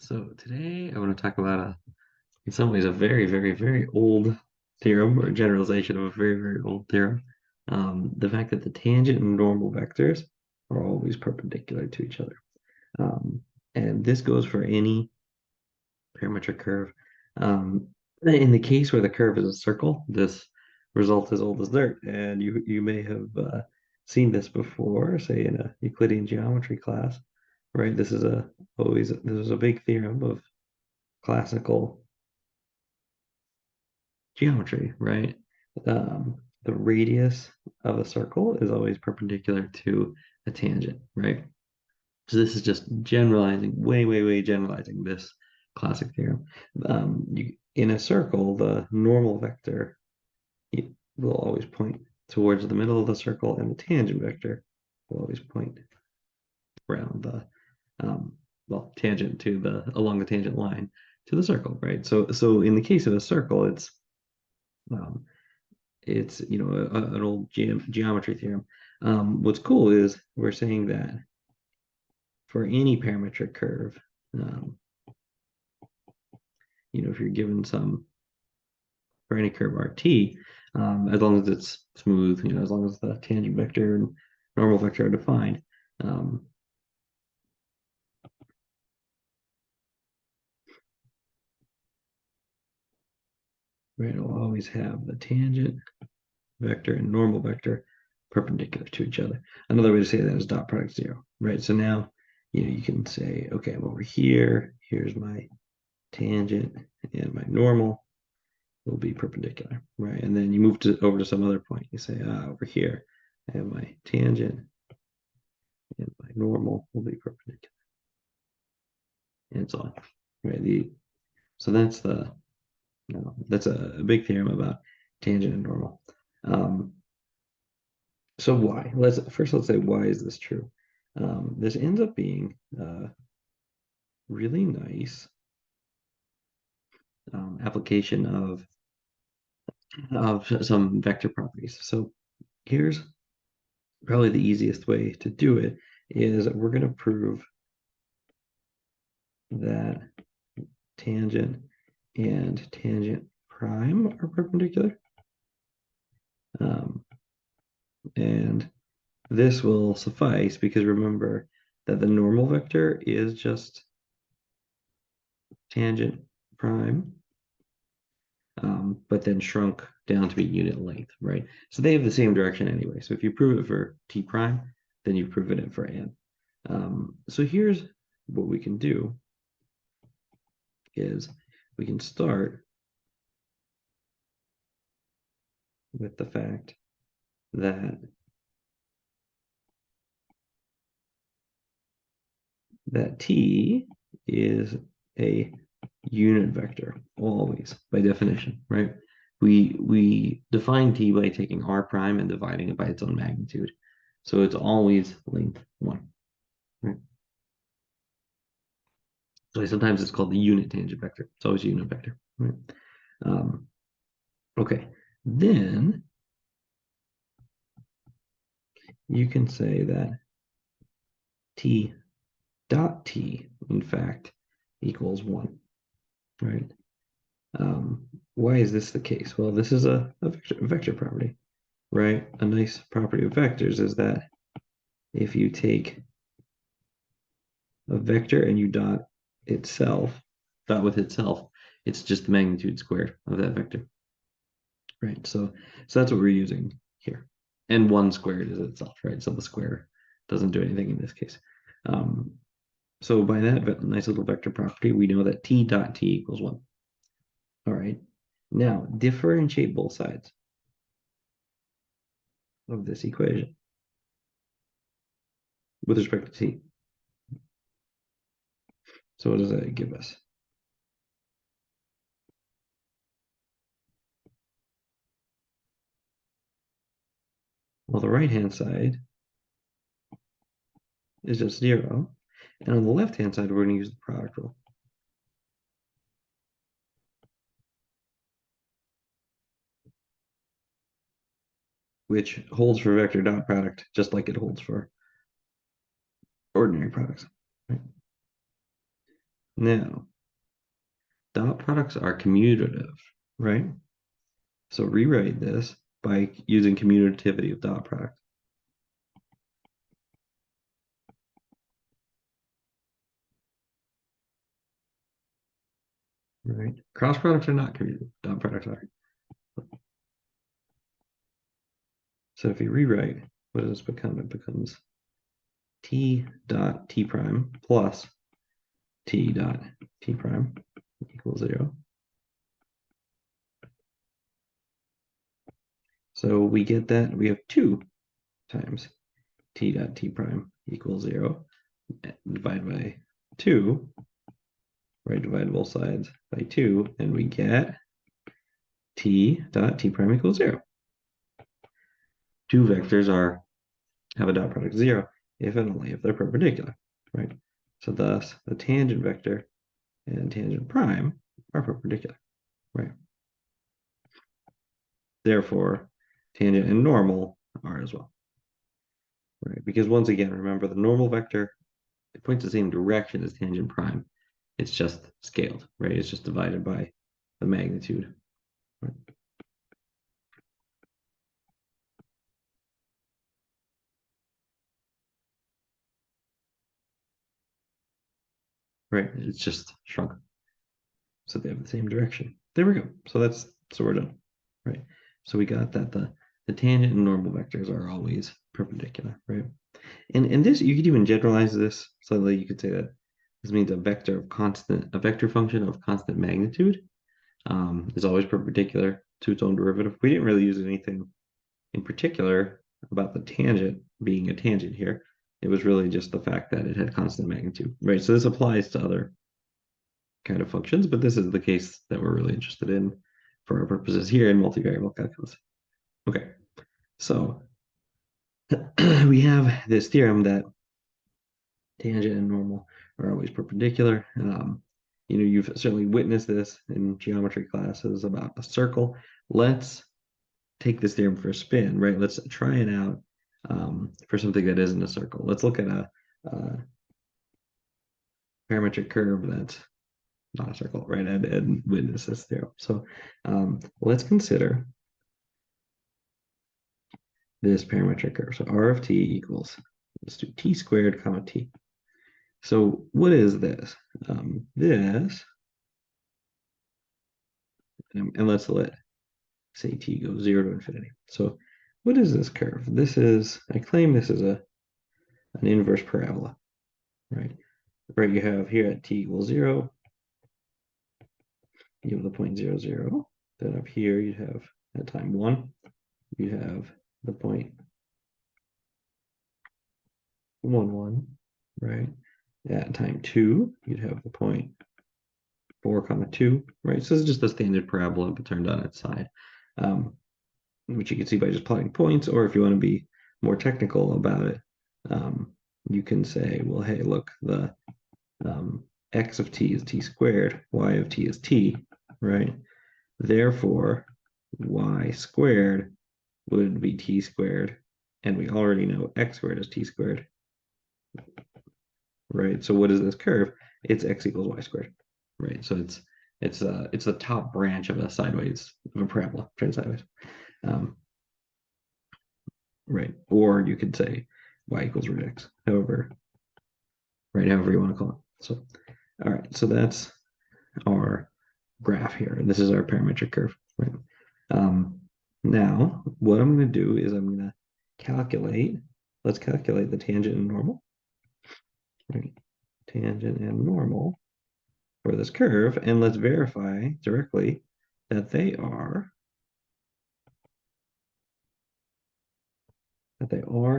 So today I want to talk about in some ways, a very, very, very old theorem or generalization of a very, very old theorem. The fact that the tangent and normal vectors are always perpendicular to each other. Um, and this goes for any parametric curve. Um, in the case where the curve is a circle, this result is old as dirt. And you may have seen this before, say in a Euclidean geometry class, right? This is a big theorem of classical geometry, right? The radius of a circle is always perpendicular to a tangent, right? So this is just generalizing, way, way, way generalizing this classic theorem. In a circle, the normal vector will always point towards the middle of the circle, and the tangent vector will always point around the tangent to along the tangent line to the circle, right? So in the case of a circle, um, it's an old geometry theorem. What's cool is we're saying that for any parametric curve, um, if you're given for any curve RT, as long as it's smooth, as long as the tangent vector and normal vector are defined, um, right, it'll always have the tangent vector and normal vector perpendicular to each other. Another way to say that is dot product zero, right? So now, you can say, okay, I'm over here. Here's my tangent, and my normal will be perpendicular, right? And then you move over to some other point. You say, over here, I have my tangent, and my normal will be perpendicular, and so on, right? So that's a big theorem about tangent and normal. Um, so why? Let's say, why is this true? This ends up being really nice application of some vector properties. So here's probably the easiest way to do it is we're going to prove that tangent and tangent prime are perpendicular. And this will suffice because remember that the normal vector is just tangent prime, but then shrunk down to be unit length, right? So they have the same direction anyway. So if you prove it for t prime, then you've proven it for n. So here's what we can do is we can start with the fact that t is a unit vector always by definition, right? We define t by taking r prime and dividing it by its own magnitude. So it's always length 1, right? So sometimes it's called the unit tangent vector. It's always a unit vector, right? Um, okay, then you can say that t dot t, in fact, equals 1, right? Why is this the case? Well, this is a vector property, right? A nice property of vectors is that if you take a vector and you dot with itself, it's just the magnitude squared of that vector, right? So that's what we're using here. And 1 squared is itself, right? So the square doesn't do anything in this case. So by that nice little vector property, we know that t dot t equals 1. All right. Now differentiate both sides of this equation with respect to t. So what does that give us? Well, the right-hand side is just 0. And on the left-hand side, we're going to use the product rule. Which holds for vector dot product just like it holds for ordinary products. Right? Now, dot products are commutative, right? So rewrite this by using commutativity of dot product. Right? Cross products are not commutative, dot products are. So if you rewrite, what does this become? It becomes t dot t prime plus t dot t prime equals 0. So we get that we have 2 times t dot t prime equals 0. Divide by 2, right? Divide both sides by 2, and we get t dot t prime equals 0. Two vectors have a dot product 0 if and only if they're perpendicular, right? So thus, the tangent vector and tangent prime are perpendicular, right? Therefore, tangent and normal are as well, right? Because once again, remember the normal vector, it points the same direction as tangent prime. It's just scaled, right? It's just divided by the magnitude. Right? Right? It's just shrunk. So they have the same direction. There we go. So we're done. Right? So we got that the tangent and normal vectors are always perpendicular, right? And this, you could even generalize this slightly. You could say that this means a vector function of constant magnitude is always perpendicular to its own derivative. We didn't really use anything in particular about the tangent being a tangent here. It was really just the fact that it had constant magnitude, right? So this applies to other kind of functions, but this is the case that we're really interested in for our purposes here in multivariable calculus. Okay, so we have this theorem that tangent and normal are always perpendicular. You've certainly witnessed this in geometry classes about a circle. Let's take this theorem for a spin, right? Let's try it out for something that isn't a circle. Let's look at a parametric curve that's not a circle, right? And witness this theorem. So let's consider this parametric curve. So r of t equals, let's do t squared comma t. So what is this? This, and let's let say t goes 0 to infinity. So what is this curve? I claim this is an inverse parabola, right? Right, you have here at t equals 0, you have the point 0, 0. Then up here you have at time 1, you have the point 1, 1, right? At time 2, you'd have the point 4, comma 2, right? So this is just a standard parabola, but turned on its side, which you can see by just plotting points, or if you want to be more technical about it, you can say, well, hey, look, the x of t is t squared, y of t is t, right? Therefore, y squared would be t squared, and we already know x squared is t squared, right? So what is this curve? It's x equals y squared, right? So it's the top branch of a parabola, turned sideways, right? Or you could say y equals root x, however you want to call it. So, all right, so that's our graph here. This is our parametric curve, right? Now, what I'm going to do is I'm going to let's calculate the tangent and normal, right? Tangent and normal for this curve, and let's verify directly that they are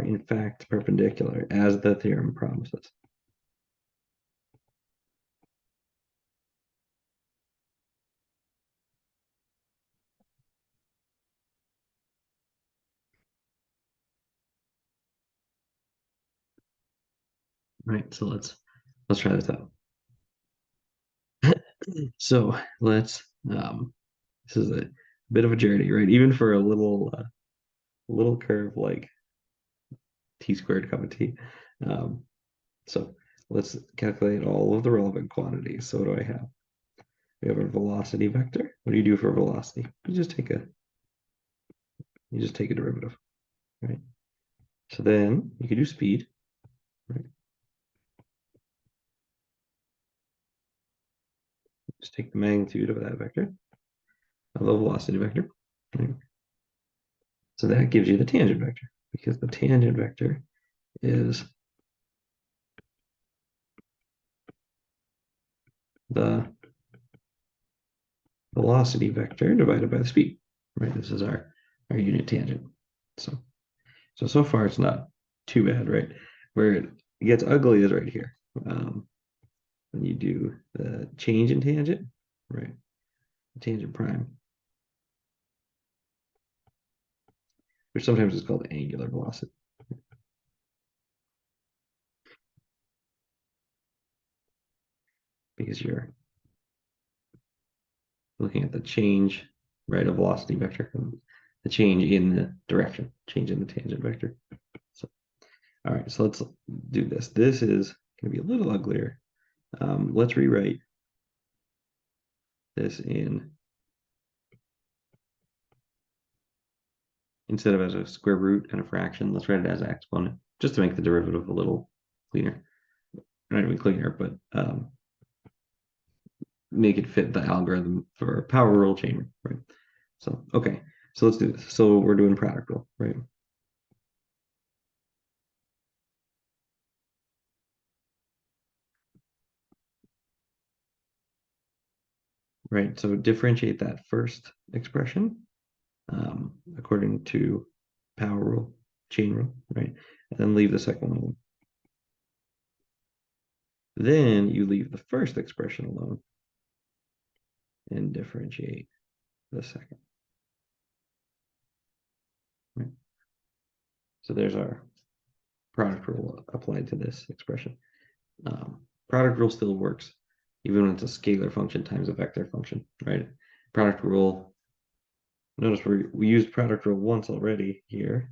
in fact perpendicular as the theorem promises. Right, so let's try this out. So let's this is a bit of a journey, right? Even for a little curve like t squared comma t. So let's calculate all of the relevant quantities. So what do I have? We have a velocity vector. What do you do for velocity? You just take a derivative, right? So then you can do speed, right? Just take the magnitude of that vector, of the velocity vector, right? So that gives you the tangent vector, because the tangent vector is the velocity vector divided by the speed, right? This is our unit tangent. So far it's not too bad, right? Where it gets ugly is right here. When you do the change in tangent, right? Tangent prime, which sometimes is called angular velocity, because you're looking at the change, right, of velocity vector, the change in the direction, change in the tangent vector. So, all right, so let's do this. This is going to be a little uglier. Let's rewrite this instead of as a square root and a fraction, let's write it as an exponent, just to make the derivative a little cleaner. Not even cleaner, but make it fit the algorithm for power rule chain, right? So, okay, so let's do this. So we're doing product rule, right? Right, so differentiate that first expression according to power rule, chain rule, right? And then leave the second one alone. Then you leave the first expression alone and differentiate the second. Right? So there's our product rule applied to this expression. Product rule still works even when it's a scalar function times a vector function, right? Product rule, notice we used product rule once already here,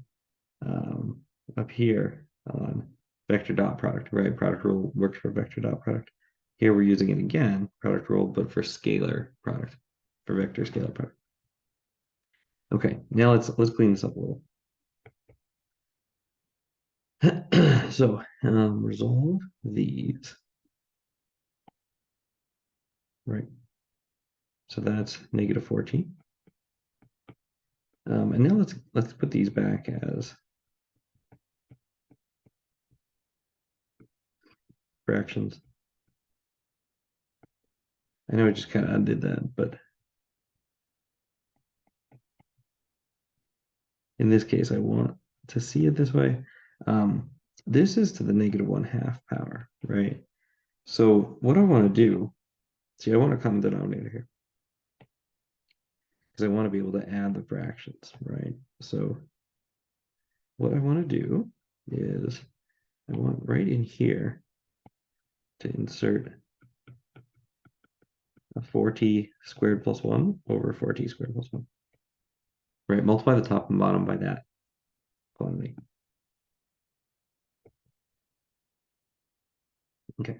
up here on vector dot product, right? Product rule works for vector dot product. Here we're using it again, product rule, but for scalar product, for vector scalar product. Okay, now let's clean this up a little. So resolve these, right? So that's negative 14. And now let's put these back as fractions. I know I just kind of undid that, but in this case, I want to see it this way. This is to the negative 1/2 power, right? So what I want to do, see, I want a common denominator here because I want to be able to add the fractions, right? So what I want to do is I want right in here to insert a 4t squared plus 1 over 4t squared plus 1. Right, multiply the top and bottom by that quantity. Okay.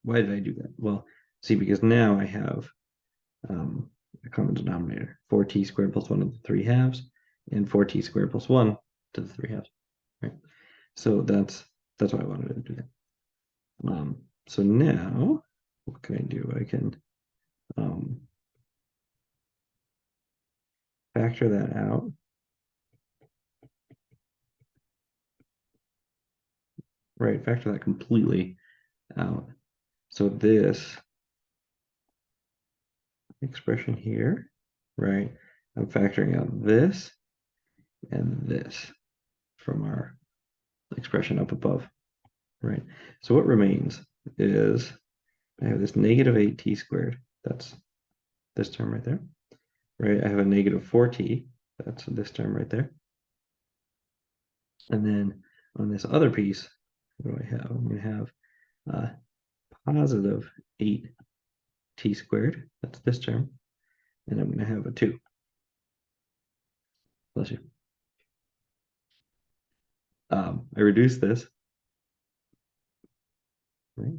Why did I do that? Well, see, because now I have a common denominator, 4t squared plus 1 to the 3 halves, and 4t squared plus 1 to the 3 halves, right? So that's why I wanted to do that. So now, what can I do? I can factor that out. Right, factor that completely out. So this expression here, right, I'm factoring out this and this from our expression up above, right? So what remains is I have this negative 8t squared. That's this term right there, right? I have a negative 4t. That's this term right there. And then on this other piece, what do I have? I'm going to have positive 8t squared. That's this term. And I'm going to have a 2. Bless you. I reduce this, right?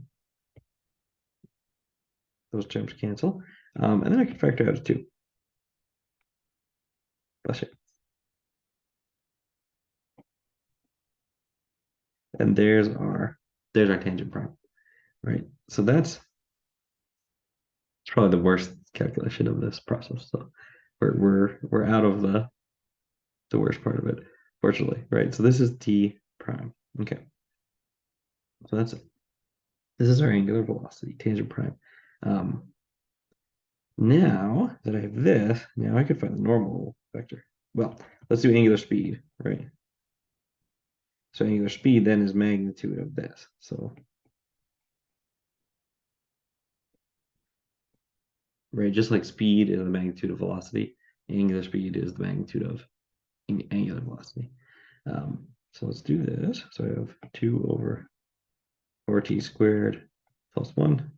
Those terms cancel. And then I can factor out a 2. Bless you. And there's our tangent prime, right? So that's probably the worst calculation of this process. So we're out of the worst part of it, fortunately, right? So this is t prime. Okay. So that's it. This is our angular velocity, tangent prime. Now that I have this, now I can find the normal vector. Well, let's do angular speed, right? So angular speed then is magnitude of this. So, right, just like speed is the magnitude of velocity, angular speed is the magnitude of angular velocity. So let's do this. So I have 2 over 4t squared plus 1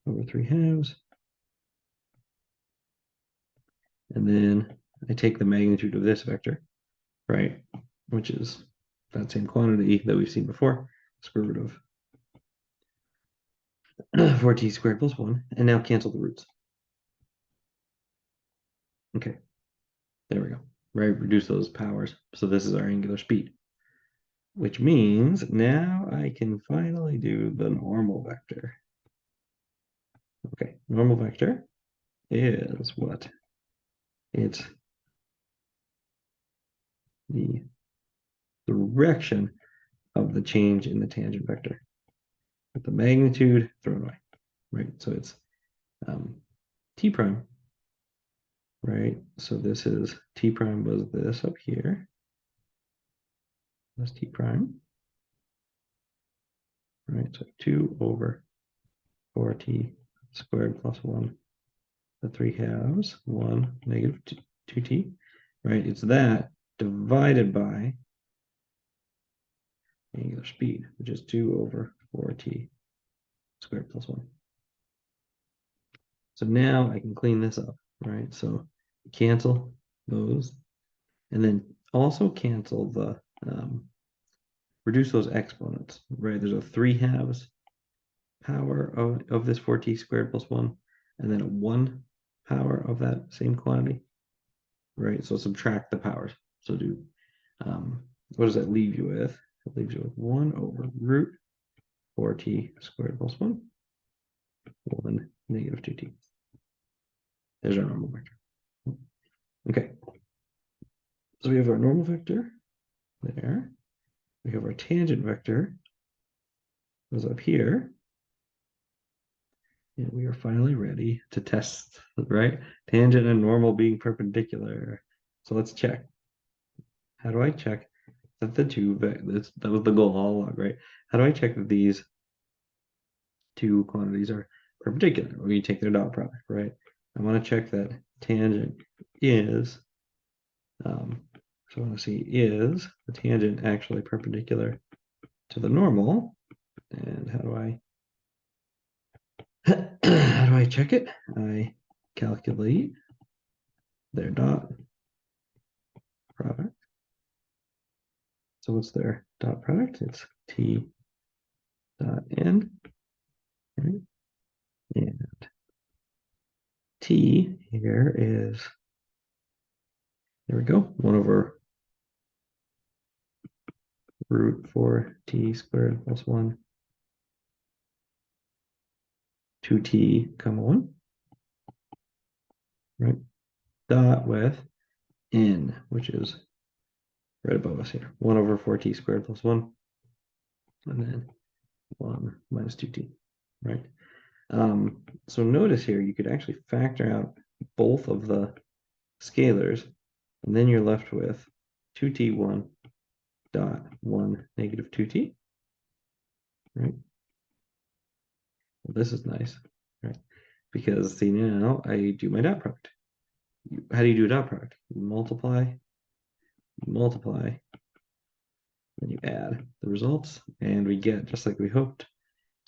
over 3 halves. And then I take the magnitude of this vector, right, which is that same quantity that we've seen before, square root of 4t squared plus 1, and now cancel the roots. Okay, there we go. Right, reduce those powers. So this is our angular speed, which means now I can finally do the normal vector. Okay, normal vector is what? It's the direction of the change in the tangent vector. With the magnitude thrown away, right? So it's t prime, right? So this is t prime was this up here. That's t prime, right? So 2 over 4t squared plus 1, the 3 halves, 1 negative 2t, right? It's that divided by angular speed, which is 2 over 4t squared plus 1. So now I can clean this up, right? So cancel those, and then also cancel the reduce those exponents, right? There's a 3 halves power of this 4t squared plus 1, and then a 1 power of that same quantity, right? So subtract the powers. So do, what does that leave you with? It leaves you with 1 over root 4t squared plus 1, 1 negative 2t. There's our normal vector. Okay. So we have our normal vector there. We have our tangent vector goes up here. And we are finally ready to test, right? Tangent and normal being perpendicular. So let's check. How do I check that the two, that was the goal all along, right? How do I check that these two quantities are perpendicular? Well, you take their dot product, right? I want to check that tangent is, so I want to see is the tangent actually perpendicular to the normal? And how do I how do I check it? I calculate their dot product. So what's their dot product? It's t dot n, right? And t here is, there we go, 1 over root 4t squared plus 1, 2t comma 1, right? Dot with n, which is right above us here, 1 over 4t squared plus 1, and then 1 minus 2t, right? So notice here, you could actually factor out both of the scalars, and then you're left with 2t1 dot 1 negative 2t, right? Well, this is nice, right? Because see, now I do my dot product. How do you do a dot product? You multiply, then you add the results, and we get, just like we hoped,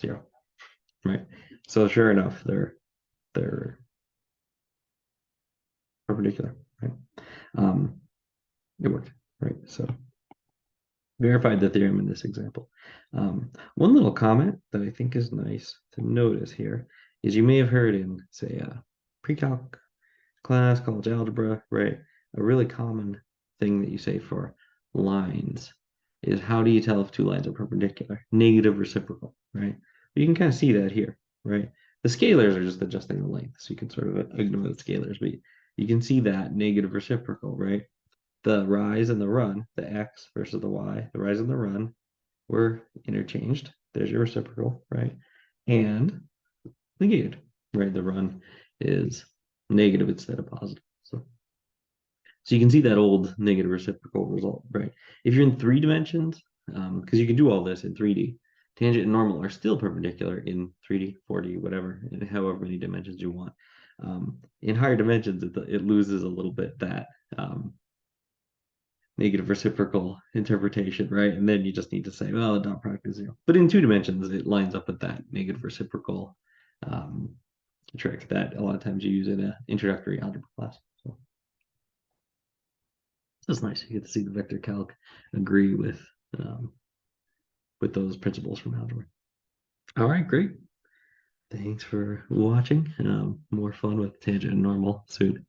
0, right? So sure enough, they're perpendicular, right? It worked, right? So verified the theorem in this example. One little comment that I think is nice to notice here is you may have heard in, say, a pre-calc class, college algebra, right? A really common thing that you say for lines is how do you tell if two lines are perpendicular? Negative reciprocal, right? But you can kind of see that here, right? The scalars are just adjusting the length, so you can sort of ignore the scalars, but you can see that negative reciprocal, right? The rise and the run, the x versus the y, the rise and the run were interchanged. There's your reciprocal, right? And negated, right? The run is negative instead of positive. So you can see that old negative reciprocal result, right? If you're in 3 dimensions, because you can do all this in 3D, tangent and normal are still perpendicular in 3D, 4D, whatever, in however many dimensions you want. In higher dimensions, it loses a little bit that negative reciprocal interpretation, right? And then you just need to say, well, the dot product is 0. But in 2 dimensions, it lines up with that negative reciprocal um, trick that a lot of times you use in an introductory algebra class. So it's nice. You get to see the vector calc agree um, with those principles from algebra. All right, great. Thanks for watching. More fun with tangent and normal soon.